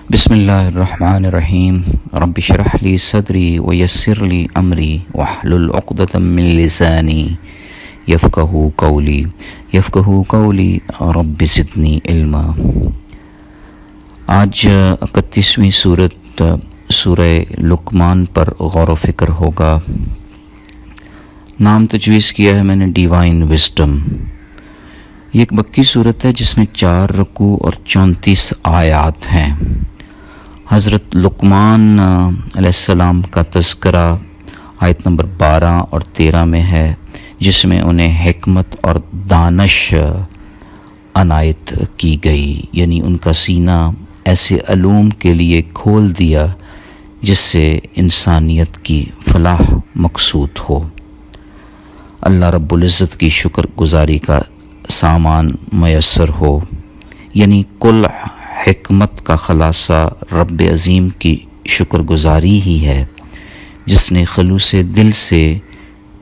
بسم اللہ الرحمن الرحیم رب اشرح لی صدری ویسر لی امری واحلل عقدۃ من لسانی یفقہوا قولی رب زدنی علما۔ آج 31ویں سورت سورہ لقمان پر غور و فکر ہوگا۔ نام تجویز کیا ہے میں نے ڈیوائن وزڈم۔ یہ ایک مکی صورت ہے جس میں 4 رکوع اور 34 آیات ہیں۔ حضرت لقمان علیہ السلام کا تذکرہ آیت نمبر 12 اور 13 میں ہے، جس میں انہیں حکمت اور دانش عنایت کی گئی، یعنی ان کا سینہ ایسے علوم کے لیے کھول دیا جس سے انسانیت کی فلاح مقصود ہو۔ اللہ رب العزت کی شکر گزاری کا سامان میسر ہو، یعنی کل حکمت کا خلاصہ رب عظیم کی شکر گزاری ہی ہے، جس نے خلوص دل سے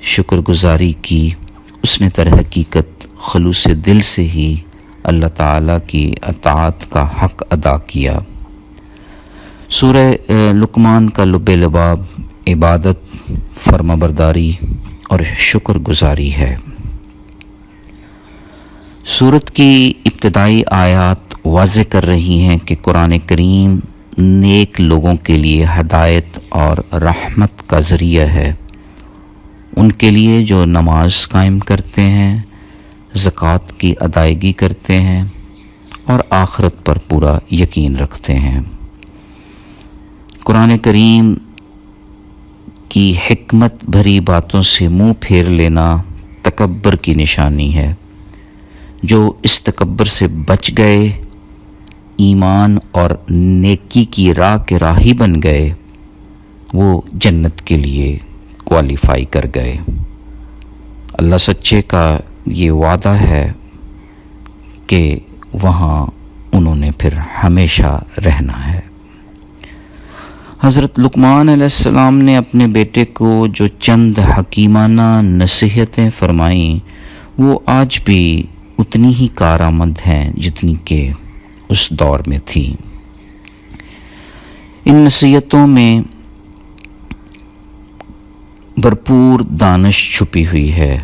شکر گزاری کی، اس نے در حقیقت خلوص دل سے ہی اللہ تعالیٰ کی اطاعت کا حق ادا کیا۔ سورہ لقمان کا لب لباب عبادت، فرمانبرداری اور شکر گزاری ہے۔ سورت کی ابتدائی آیات واضح کر رہی ہیں کہ قرآن کریم نیک لوگوں کے لیے ہدایت اور رحمت کا ذریعہ ہے، ان کے لیے جو نماز قائم کرتے ہیں، زکوٰۃ کی ادائیگی کرتے ہیں اور آخرت پر پورا یقین رکھتے ہیں۔ قرآن کریم کی حکمت بھری باتوں سے منہ پھیر لینا تکبر کی نشانی ہے۔ جو اس تکبر سے بچ گئے، ایمان اور نیکی کی راہ کے راہی بن گئے، وہ جنت کے لیے کوالیفائی کر گئے۔ اللہ سچے کا یہ وعدہ ہے کہ وہاں انہوں نے پھر ہمیشہ رہنا ہے۔ حضرت لقمان علیہ السلام نے اپنے بیٹے کو جو چند حکیمانہ نصیحتیں فرمائیں، وہ آج بھی اتنی ہی کارآمد ہیں جتنی کہ اس دور میں تھی۔ ان نصیحتوں میں بھرپور دانش چھپی ہوئی ہے۔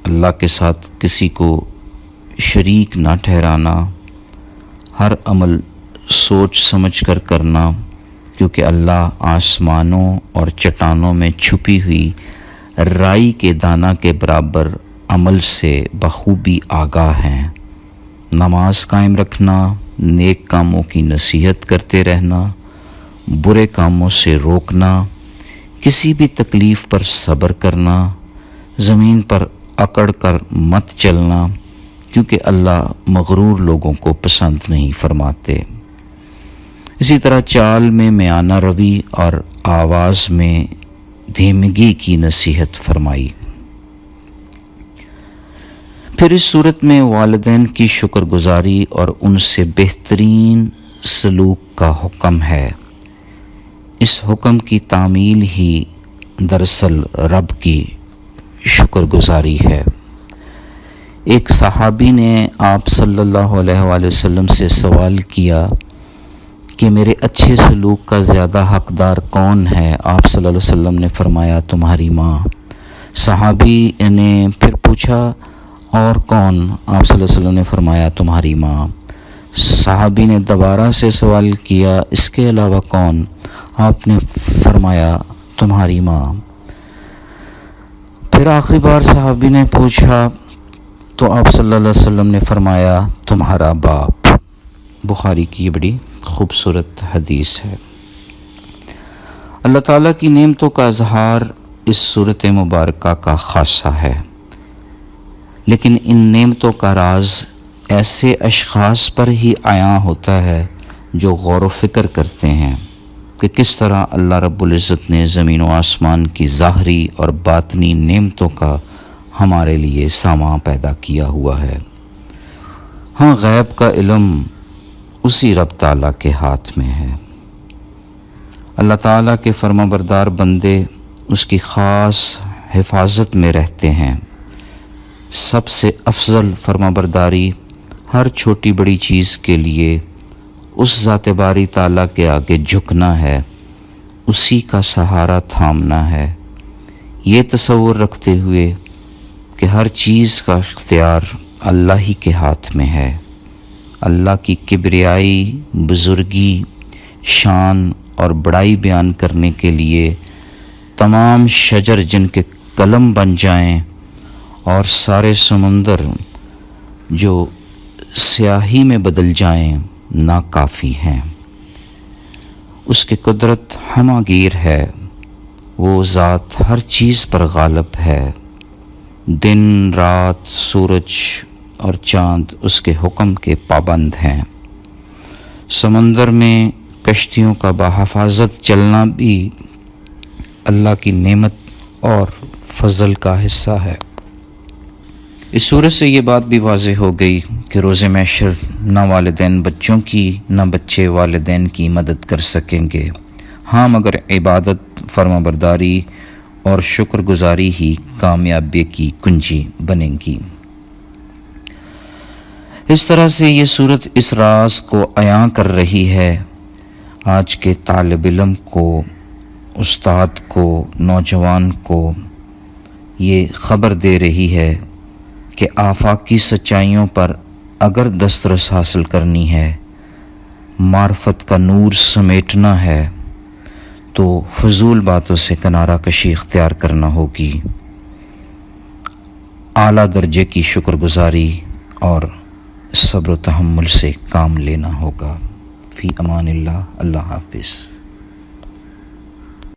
اللہ کے ساتھ کسی کو شریک نہ ٹھہرانا، ہر عمل سوچ سمجھ کر کرنا، کیونکہ اللہ آسمانوں اور چٹانوں میں چھپی ہوئی رائی کے دانہ کے برابر عمل سے بخوبی آگاہ ہیں۔ نماز قائم رکھنا، نیک کاموں کی نصیحت کرتے رہنا، برے کاموں سے روکنا، کسی بھی تکلیف پر صبر کرنا، زمین پر اکڑ کر مت چلنا، کیونکہ اللہ مغرور لوگوں کو پسند نہیں فرماتے۔ اسی طرح چال میں میانہ روی اور آواز میں دھیمگی کی نصیحت فرمائی۔ پھر اس صورت میں والدین کی شکر گزاری اور ان سے بہترین سلوک کا حکم ہے۔ اس حکم کی تعمیل ہی دراصل رب کی شکر گزاری ہے۔ ایک صحابی نے آپ صلی اللہ علیہ وآلہ وسلم سے سوال کیا کہ میرے اچھے سلوک کا زیادہ حقدار کون ہے؟ آپ صلی اللہ علیہ وسلم نے فرمایا تمہاری ماں۔ صحابی نے پھر پوچھا اور کون؟ آپ صلی اللہ علیہ وسلم نے فرمایا تمہاری ماں۔ صحابی نے دوبارہ سے سوال کیا اس کے علاوہ کون؟ آپ نے فرمایا تمہاری ماں۔ پھر آخری بار صحابی نے پوچھا تو آپ صلی اللہ علیہ وسلم نے فرمایا تمہارا باپ۔ بخاری کی یہ بڑی خوبصورت حدیث ہے۔ اللہ تعالیٰ کی نعمتوں کا اظہار اس صورت مبارکہ کا خاصہ ہے، لیکن ان نعمتوں کا راز ایسے اشخاص پر ہی عیاں ہوتا ہے جو غور و فکر کرتے ہیں کہ کس طرح اللہ رب العزت نے زمین و آسمان کی ظاہری اور باطنی نعمتوں کا ہمارے لیے سامان پیدا کیا ہوا ہے۔ ہاں، غیب کا علم اسی رب تعالیٰ کے ہاتھ میں ہے۔ اللہ تعالیٰ کے فرمانبردار بندے اس کی خاص حفاظت میں رہتے ہیں۔ سب سے افضل فرمانبرداری ہر چھوٹی بڑی چیز کے لیے اس ذات باری تعالیٰ کے آگے جھکنا ہے، اسی کا سہارا تھامنا ہے، یہ تصور رکھتے ہوئے کہ ہر چیز کا اختیار اللہ ہی کے ہاتھ میں ہے۔ اللہ کی کبریائی، بزرگی، شان اور بڑائی بیان کرنے کے لیے تمام شجر جن کے قلم بن جائیں اور سارے سمندر جو سیاہی میں بدل جائیں ناکافی ہیں۔ اس کی قدرت ہمہ گیر ہے، وہ ذات ہر چیز پر غالب ہے۔ دن رات، سورج اور چاند اس کے حکم کے پابند ہیں۔ سمندر میں کشتیوں کا بحفاظت چلنا بھی اللہ کی نعمت اور فضل کا حصہ ہے۔ اس صورت سے یہ بات بھی واضح ہو گئی کہ روز محشر نہ والدین بچوں کی نہ بچے والدین کی مدد کر سکیں گے، ہاں مگر عبادت، فرما برداری اور شکر گزاری ہی کامیابی کی کنجی بنے گی۔ اس طرح سے یہ صورت اس راز کو عیاں کر رہی ہے، آج کے طالب علم کو، استاد کو، نوجوان کو یہ خبر دے رہی ہے کہ آفاقی سچائیوں پر اگر دسترس حاصل کرنی ہے، معرفت کا نور سمیٹنا ہے، تو فضول باتوں سے کنارہ کشی اختیار کرنا ہوگی، اعلیٰ درجے کی شکر گزاری اور صبر و تحمل سے کام لینا ہوگا۔ فی امان اللہ، اللہ حافظ۔